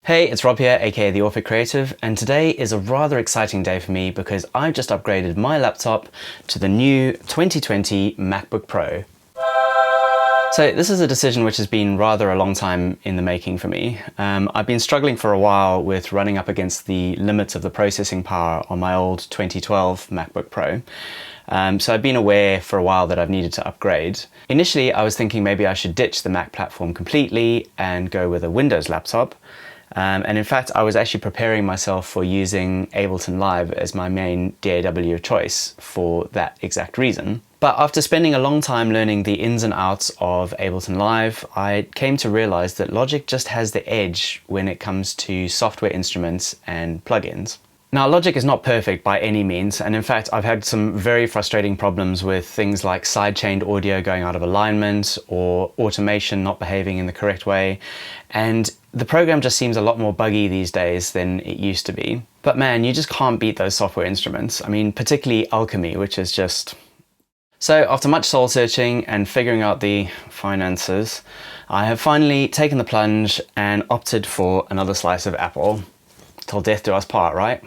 Hey, it's Rob here, aka the Orphic Creative, and today is a rather exciting day for me because I've just upgraded my laptop to the new 2020 MacBook Pro. So this is a decision which has been rather a long time in the making for me. I've been struggling for a while with running up against the limits of the processing power on my old 2012 MacBook Pro. So I've been aware for a while that I've needed to upgrade. Initially, I was thinking maybe I should ditch the Mac platform completely and go with a Windows laptop. And in fact, I was actually preparing myself for using Ableton Live as my main DAW of choice for that exact reason. But after spending a long time learning the ins and outs of Ableton Live, I came to realize that Logic just has the edge when it comes to software instruments and plugins. Now, Logic is not perfect by any means, and in fact, I've had some very frustrating problems with things like sidechained audio going out of alignment or automation not behaving in the correct way, and the program just seems a lot more buggy these days than it used to be. But man, you just can't beat those software instruments. I mean, particularly Alchemy, which is just... So after much soul searching and figuring out the finances, I have finally taken the plunge and opted for another slice of apple. Till death do us part, right?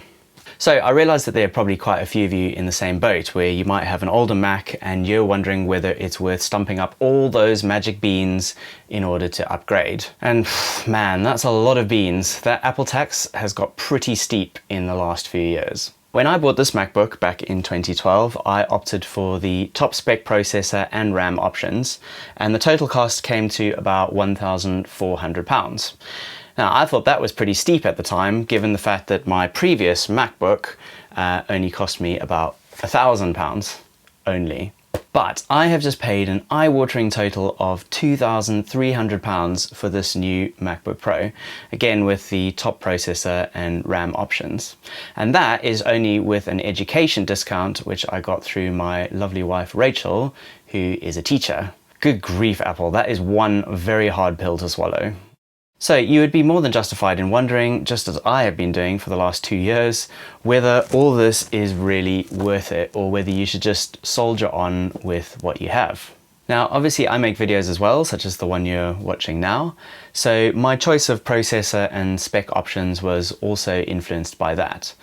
So I realized that there are probably quite a few of you in the same boat where you might have an older Mac and you're wondering whether it's worth stumping up all those magic beans in order to upgrade. And man, that's a lot of beans. That Apple tax has got pretty steep in the last few years. When I bought this MacBook back in 2012, I opted for the top spec processor and RAM options, and the total cost came to about £1,400. Now, I thought that was pretty steep at the time, given the fact that my previous MacBook only cost me about £1,000 only. But I have just paid an eye-watering total of £2,300 for this new MacBook Pro, again with the top processor and RAM options. And that is only with an education discount, which I got through my lovely wife Rachel, who is a teacher. Good grief, Apple, that is one very hard pill to swallow. So you would be more than justified in wondering, just as I have been doing for the last 2 years, whether all this is really worth it or whether you should just soldier on with what you have. Now, obviously I make videos as well, such as the one you're watching now, so my choice of processor and spec options was also influenced by that.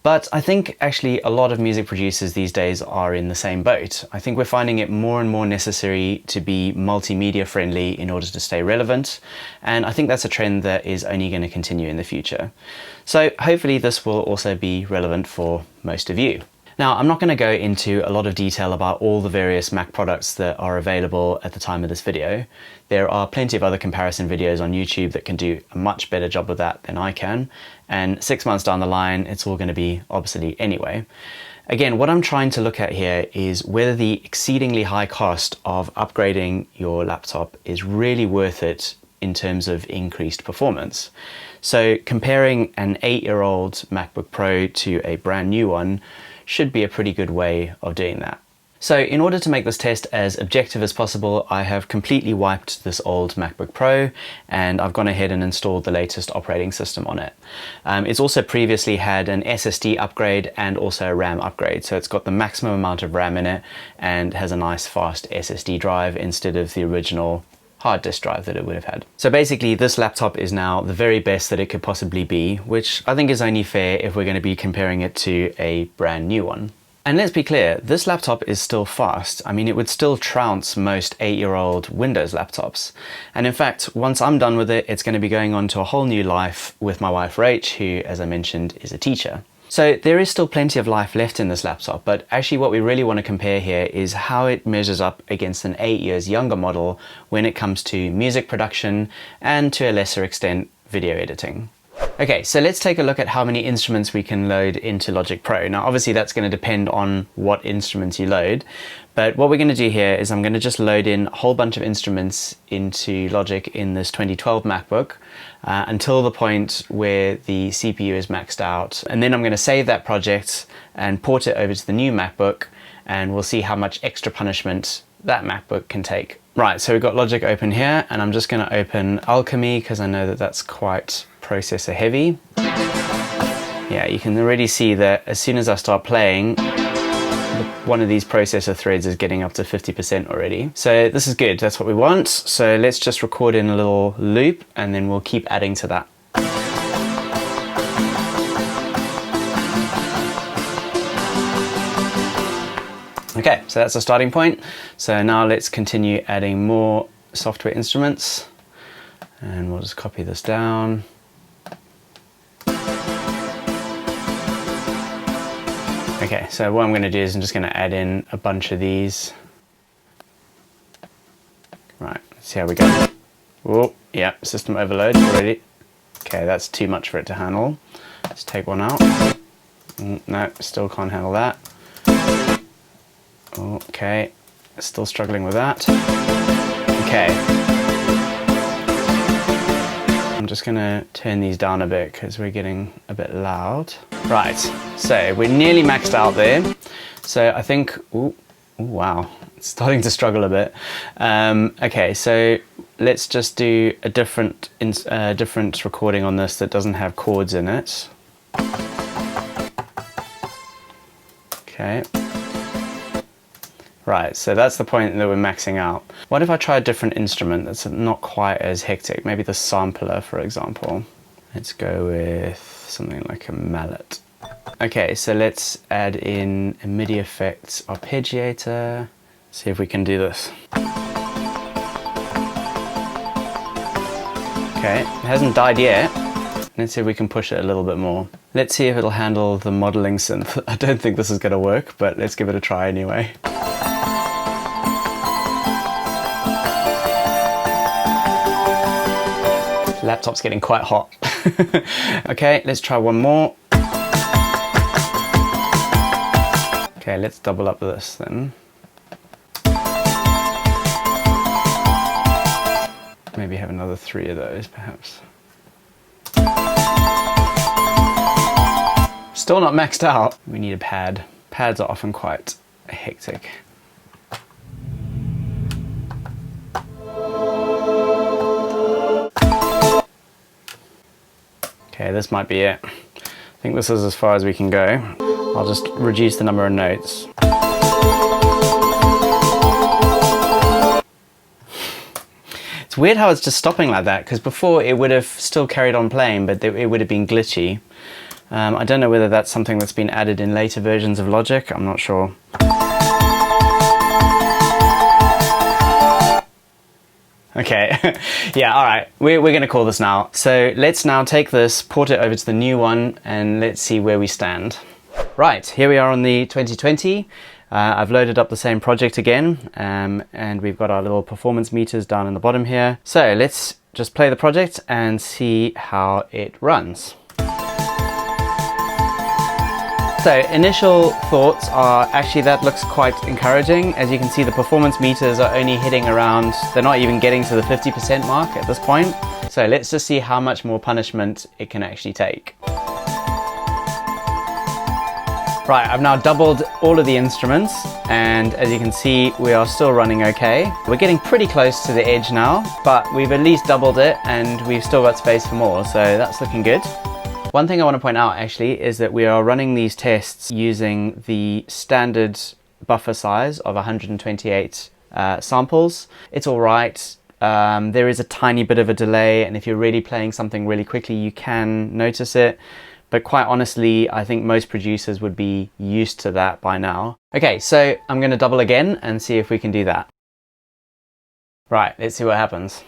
But I think actually a lot of music producers these days are in the same boat. I think we're finding it more and more necessary to be multimedia friendly in order to stay relevant, and I think that's a trend that is only going to continue in the future. So hopefully this will also be relevant for most of you. Now, I'm not going to go into a lot of detail about all the various Mac products that are available at the time of this video. There are plenty of other comparison videos on YouTube that can do a much better job of that than I can, and 6 months down the line, it's all going to be obsolete anyway. Again, what I'm trying to look at here is whether the exceedingly high cost of upgrading your laptop is really worth it in terms of increased performance. So comparing an 8-year-old MacBook Pro to a brand new one should be a pretty good way of doing that. So in order to make this test as objective as possible, I have completely wiped this old MacBook Pro and I've gone ahead and installed the latest operating system on it. It's also previously had an SSD upgrade and also a RAM upgrade, so it's got the maximum amount of RAM in it and has a nice fast SSD drive instead of the original hard disk drive that it would have had. So basically this laptop is now the very best that it could possibly be, which I think is only fair if we're going to be comparing it to a brand new one. And let's be clear, this laptop is still fast. I mean, it would still trounce most 8-year-old Windows laptops. And in fact, once I'm done with it, it's going to be going on to a whole new life with my wife Rach, who, as I mentioned, is a teacher. So there is still plenty of life left in this laptop, but actually what we really want to compare here is how it measures up against an 8 years younger model when it comes to music production and to a lesser extent video editing. Okay, so let's take a look at how many instruments we can load into Logic Pro. Now obviously that's going to depend on what instruments you load, but what we're going to do here is I'm going to just load in a whole bunch of instruments into Logic in this 2012 MacBook until the point where the CPU is maxed out, and then I'm going to save that project and port it over to the new MacBook, and we'll see how much extra punishment that MacBook can take. Right, so we've got Logic open here, and I'm just going to open Alchemy because I know that that's quite processor heavy. Yeah, you can already see that as soon as I start playing, one of these processor threads is getting up to 50% already. So this is good, that's what we want. So let's just record in a little loop and then we'll keep adding to that. Okay, so that's a starting point. So now let's continue adding more software instruments, and we'll just copy this down. Okay, so what I'm going to do is I'm just going to add in a bunch of these. Right, let's see how we go. Oh, yeah, system overload already. Okay, that's too much for it to handle. Let's take one out. No, still can't handle that. Okay, still struggling with that. Okay. I'm just gonna turn these down a bit because we're getting a bit loud. Right, so we're nearly maxed out there. So I think, ooh, wow, it's starting to struggle a bit. Okay, so let's just do a different recording on this that doesn't have chords in it. Okay. Right, so that's the point that we're maxing out. What if I try a different instrument that's not quite as hectic? Maybe the sampler, for example. Let's go with something like a mallet. Okay, so let's add in a MIDI effects arpeggiator. See if we can do this. Okay, it hasn't died yet. Let's see if we can push it a little bit more. Let's see if it'll handle the modeling synth. I don't think this is gonna work, but let's give it a try anyway. Laptop's getting quite hot. Okay, let's try one more. Okay, let's double up this then. Maybe have another 3 of those, perhaps. Still not maxed out. We need a pad. Pads are often quite hectic. Okay, this might be it. I think this is as far as we can go. I'll just reduce the number of notes. It's weird how it's just stopping like that, because before it would have still carried on playing, but it would have been glitchy. I don't know whether that's something that's been added in later versions of Logic, I'm not sure. Okay, yeah, all right, we're gonna call this now. So let's now take this, port it over to the new one, and let's see where we stand. Right, here we are on the 2020. I've loaded up the same project again, and we've got our little performance meters down in the bottom here. So let's just play the project and see how it runs. So initial thoughts are actually that looks quite encouraging. As you can see, the performance meters are only hitting around, they're not even getting to the 50% mark at this point. So let's just see how much more punishment it can actually take. Right, I've now doubled all of the instruments, and as you can see, we are still running okay. We're getting pretty close to the edge now, but we've at least doubled it and we've still got space for more, so that's looking good. One thing I want to point out actually is that we are running these tests using the standard buffer size of 128 samples. It's all right. There is a tiny bit of a delay, and if you're really playing something really quickly, you can notice it. But quite honestly, I think most producers would be used to that by now. Okay, so I'm going to double again and see if we can do that. Right, let's see what happens.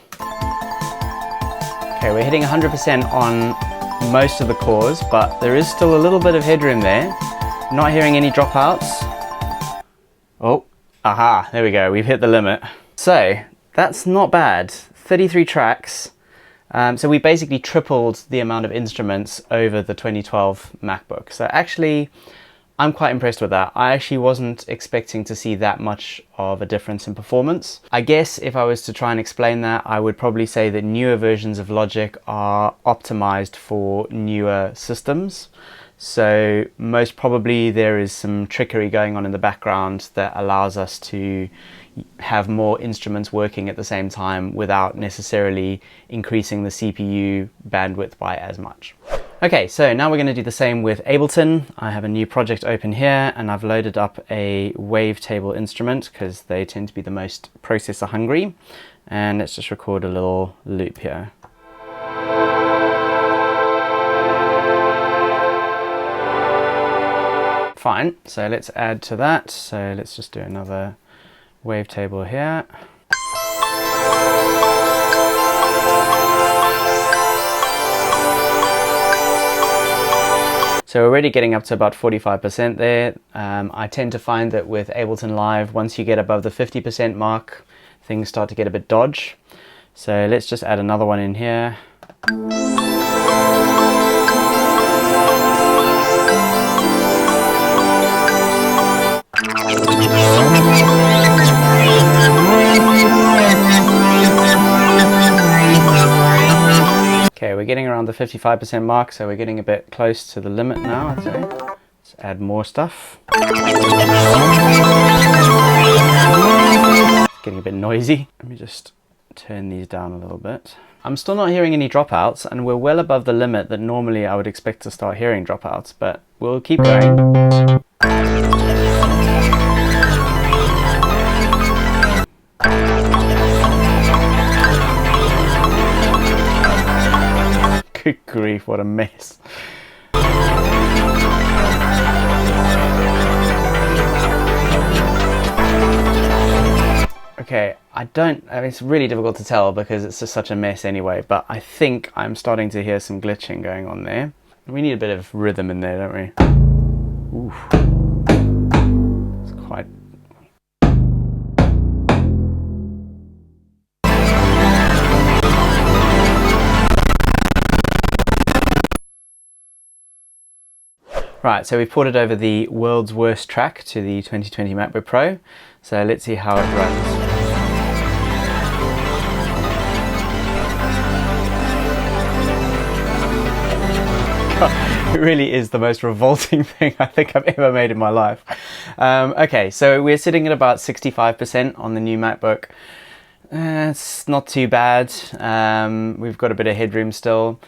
Okay, we're hitting 100% on most of the cores, but there is still a little bit of headroom there. Not hearing any dropouts. Oh, aha, there we go, we've hit the limit. So that's not bad, 33 tracks. So we basically tripled the amount of instruments over the 2012 MacBook. So actually, I'm quite impressed with that. I actually wasn't expecting to see that much of a difference in performance. I guess if I was to try and explain that, I would probably say that newer versions of Logic are optimized for newer systems. So most probably there is some trickery going on in the background that allows us to have more instruments working at the same time without necessarily increasing the CPU bandwidth by as much. Okay, so now we're going to do the same with Ableton. I have a new project open here, and I've loaded up a wavetable instrument because they tend to be the most processor hungry. And let's just record a little loop here. fine. So let's add to that. So let's just do another wavetable here. So we're already getting up to about 45% there. I tend to find that with Ableton Live, once you get above the 50% mark, things start to get a bit dodge. So let's just add another one in here. Okay, we're getting around the 55% mark, so we're getting a bit close to the limit now, I'd say. Let's add more stuff. It's getting a bit noisy. Let me just turn these down a little bit. I'm still not hearing any dropouts, and we're well above the limit that normally I would expect to start hearing dropouts, but we'll keep going. Good grief, what a mess. Okay, I mean, it's really difficult to tell because it's just such a mess anyway, but I think I'm starting to hear some glitching going on there. We need a bit of rhythm in there, don't we? Ooh. It's quite... Right, so we've ported over the world's worst track to the 2020 MacBook Pro. So let's see how it runs. It really is the most revolting thing I think I've ever made in my life. Okay, so we're sitting at about 65% on the new MacBook. It's not too bad. We've got a bit of headroom still,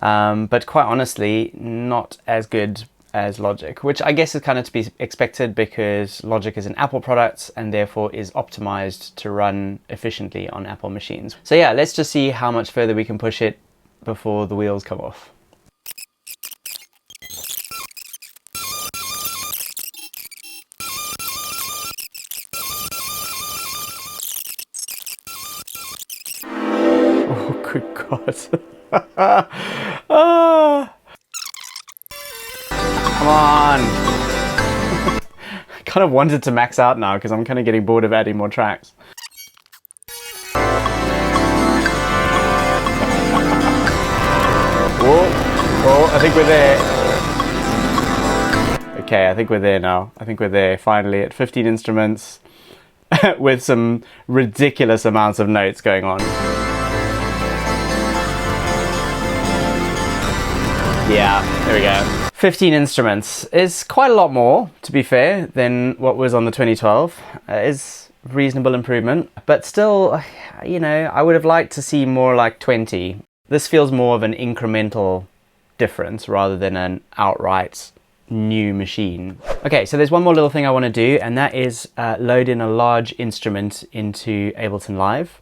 but quite honestly, not as good as Logic, which I guess is kind of to be expected because Logic is an Apple product and therefore is optimized to run efficiently on Apple machines. So yeah, let's just see how much further we can push it before the wheels come off. Oh, good God. Ah. Come on! I kind of wanted to max out now because I'm kind of getting bored of adding more tracks. Whoa, whoa, I think we're there. Okay, I think we're there now. I think we're there finally at 15 instruments with some ridiculous amounts of notes going on. Yeah, there we go. 15 instruments is quite a lot more, to be fair, than what was on the 2012. Is reasonable improvement, but still, you know, I would have liked to see more like 20. This feels more of an incremental difference rather than an outright new machine. Okay, so there's one more little thing I want to do, and that is load in a large instrument into Ableton Live.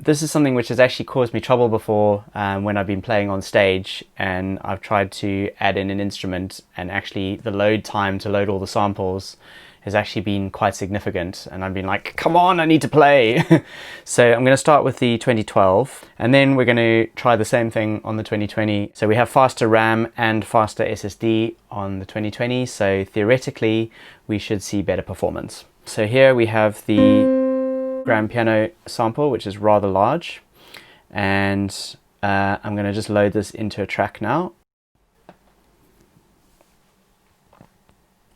This is something which has actually caused me trouble before when I've been playing on stage and I've tried to add in an instrument, and actually the load time to load all the samples has actually been quite significant, and I've been like, come on, I need to play. So I'm going to start with the 2012 and then we're going to try the same thing on the 2020. So we have faster RAM and faster SSD on the 2020, so theoretically we should see better performance. So here we have the grand piano sample, which is rather large, and I'm going to just load this into a track now.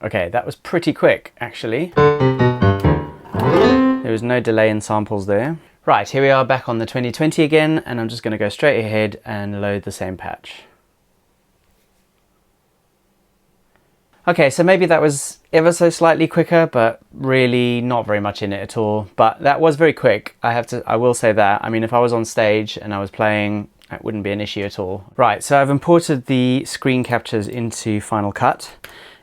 Okay, that was pretty quick actually. There was no delay in samples there. Right, here we are back on the 2020 again, and I'm just going to go straight ahead and load the same patch. Okay, so maybe that was ever so slightly quicker, but really not very much in it at all. But that was very quick. I will say that. I mean, if I was on stage and I was playing, that wouldn't be an issue at all. Right, so I've imported the screen captures into Final Cut.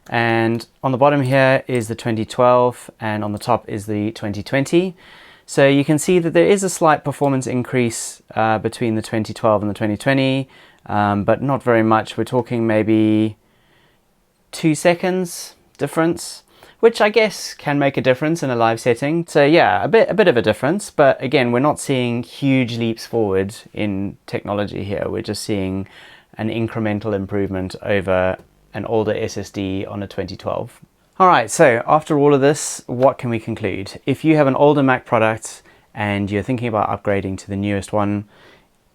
And on the bottom here is the 2012 and on the top is the 2020. So you can see that there is a slight performance increase between the 2012 and the 2020, but not very much. We're talking maybe 2 seconds difference, which I guess can make a difference in a live setting. So yeah, a bit of a difference, but again, we're not seeing huge leaps forward in technology here. We're just seeing an incremental improvement over an older SSD on a 2012. All right, so after all of this, what can we conclude? If you have an older Mac product and you're thinking about upgrading to the newest one,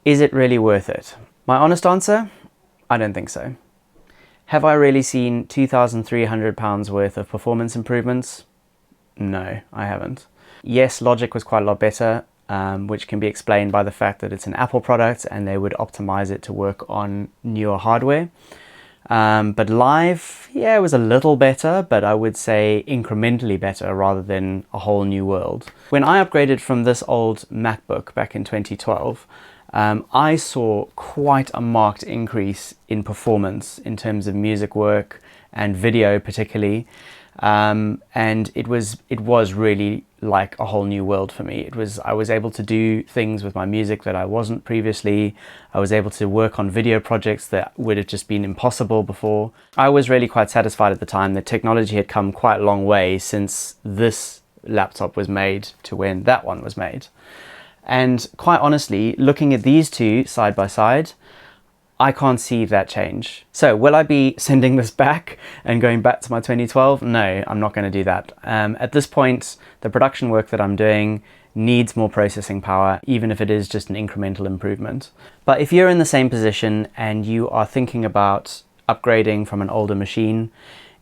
is it really worth it? My honest answer, I don't think so. Have I really seen £2,300 worth of performance improvements? No, I haven't. Yes, Logic was quite a lot better, which can be explained by the fact that it's an Apple product and they would optimize it to work on newer hardware. But live, yeah, it was a little better, but I would say incrementally better rather than a whole new world. When I upgraded from this old MacBook back in 2012, I saw quite a marked increase in performance in terms of music work and video particularly. And it was really like a whole new world for me. I was able to do things with my music that I wasn't previously. I was able to work on video projects that would have just been impossible before. I was really quite satisfied at the time that technology had come quite a long way since this laptop was made to when that one was made. And quite honestly, looking at these two side by side, I can't see that change. So will I be sending this back and going back to my 2012? No, I'm not going to do that. At this point, the production work that I'm doing needs more processing power, even if it is just an incremental improvement. But if you're in the same position and you are thinking about upgrading from an older machine,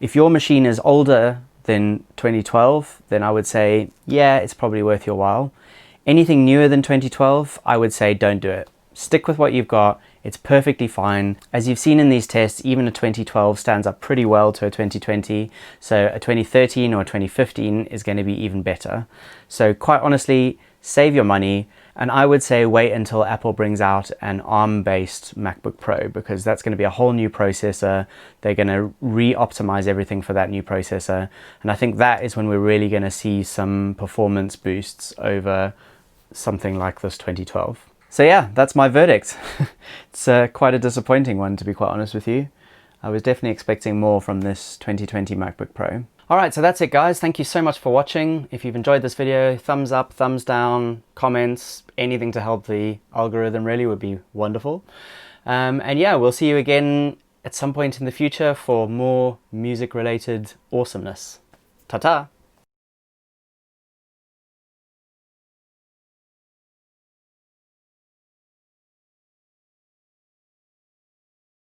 if your machine is older than 2012, then I would say, yeah, it's probably worth your while. Anything newer than 2012, I would say don't do it. Stick with what you've got. It's perfectly fine. As you've seen in these tests, even a 2012 stands up pretty well to a 2020. So a 2013 or a 2015 is going to be even better. So quite honestly, save your money. And I would say wait until Apple brings out an ARM-based MacBook Pro, because that's going to be a whole new processor. They're going to re-optimize everything for that new processor. And I think that is when we're really going to see some performance boosts over something like this 2012. So yeah, that's my verdict. It's quite a disappointing one, to be quite honest with you. I was definitely expecting more from this 2020 MacBook Pro. Alright, so that's it guys. Thank you so much for watching. If you've enjoyed this video, thumbs up, thumbs down, comments, anything to help the algorithm really would be wonderful. And yeah, we'll see you again at some point in the future for more music related awesomeness. Ta-ta!